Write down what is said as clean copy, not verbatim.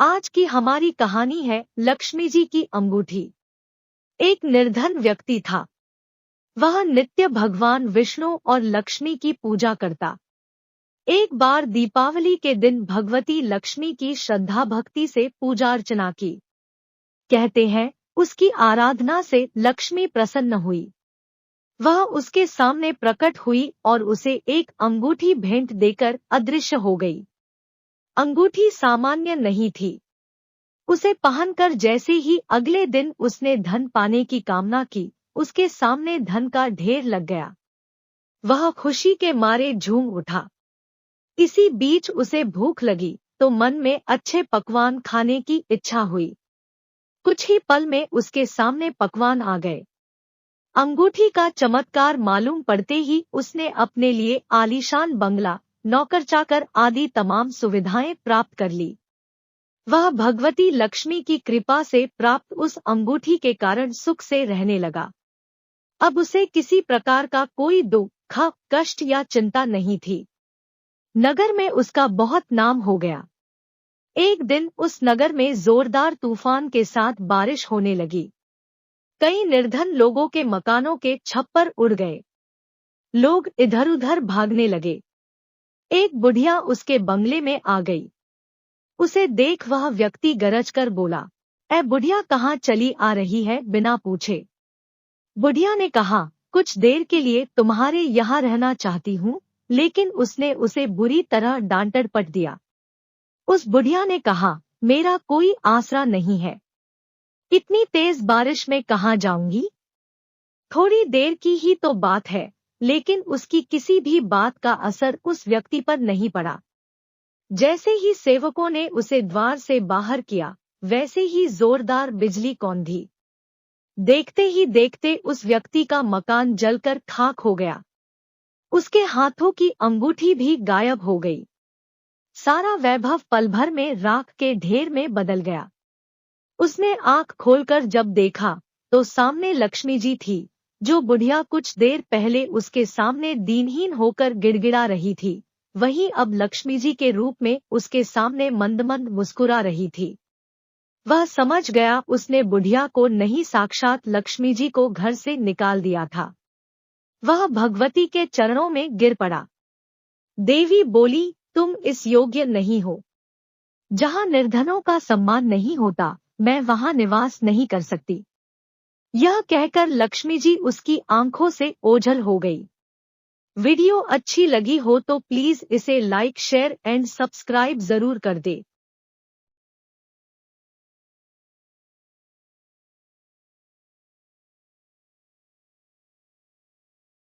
आज की हमारी कहानी है लक्ष्मी जी की अंगूठी। एक निर्धन व्यक्ति था। वह नित्य भगवान विष्णु और लक्ष्मी की पूजा करता। एक बार दीपावली के दिन भगवती लक्ष्मी की श्रद्धा भक्ति से पूजा अर्चना की। कहते हैं उसकी आराधना से लक्ष्मी प्रसन्न हुई। वह उसके सामने प्रकट हुई और उसे एक अंगूठी भेंट देकर अदृश्य हो गई। अंगूठी सामान्य नहीं थी। उसे पहनकर जैसे ही अगले दिन उसने धन पाने की कामना की, उसके सामने धन का ढेर लग गया। वह खुशी के मारे झूम उठा। इसी बीच उसे भूख लगी तो मन में अच्छे पकवान खाने की इच्छा हुई। कुछ ही पल में उसके सामने पकवान आ गए। अंगूठी का चमत्कार मालूम पड़ते ही उसने अपने लिए आलीशान बंगला, नौकर चाकर आदि तमाम सुविधाएं प्राप्त कर ली। वह भगवती लक्ष्मी की कृपा से प्राप्त उस अंगूठी के कारण सुख से रहने लगा। अब उसे किसी प्रकार का कोई दुख, कष्ट या चिंता नहीं थी। नगर में उसका बहुत नाम हो गया। एक दिन उस नगर में जोरदार तूफान के साथ बारिश होने लगी। कई निर्धन लोगों के मकानों के छप्पर उड़ गए। लोग इधर उधर भागने लगे। एक बुढ़िया उसके बंगले में आ गई। उसे देख वह व्यक्ति गरज कर बोला, "ए बुढ़िया, कहाँ चली आ रही है बिना पूछे?" बुढ़िया ने कहा, "कुछ देर के लिए तुम्हारे यहाँ रहना चाहती हूँ।" लेकिन उसने उसे बुरी तरह डांट पट दिया। उस बुढ़िया ने कहा, "मेरा कोई आसरा नहीं है। इतनी तेज बारिश में कहाँ जाऊंगी? थोड़ी देर की ही तो बात है।" लेकिन उसकी किसी भी बात का असर उस व्यक्ति पर नहीं पड़ा। जैसे ही सेवकों ने उसे द्वार से बाहर किया, वैसे ही जोरदार बिजली कौंधी। देखते ही देखते उस व्यक्ति का मकान जलकर खाक हो गया। उसके हाथों की अंगूठी भी गायब हो गई। सारा वैभव पल भर में राख के ढेर में बदल गया। उसने आंख खोलकर जब देखा तो सामने लक्ष्मी जी थी, जो बुढ़िया कुछ देर पहले उसके सामने दीनहीन होकर गिड़गिड़ा रही थी, वही अब लक्ष्मी जी के रूप में उसके सामने मंद मंद मुस्कुरा रही थी। वह समझ गया उसने बुढ़िया को नहीं, साक्षात लक्ष्मी जी को घर से निकाल दिया था। वह भगवती के चरणों में गिर पड़ा। देवी बोली, "तुम इस योग्य नहीं हो। जहाँ निर्धनों का सम्मान नहीं होता, मैं वहाँ निवास नहीं कर सकती।" यह कहकर लक्ष्मी जी उसकी आंखों से ओझल हो गई। वीडियो अच्छी लगी हो तो प्लीज इसे लाइक, शेयर एंड सब्सक्राइब जरूर कर दे।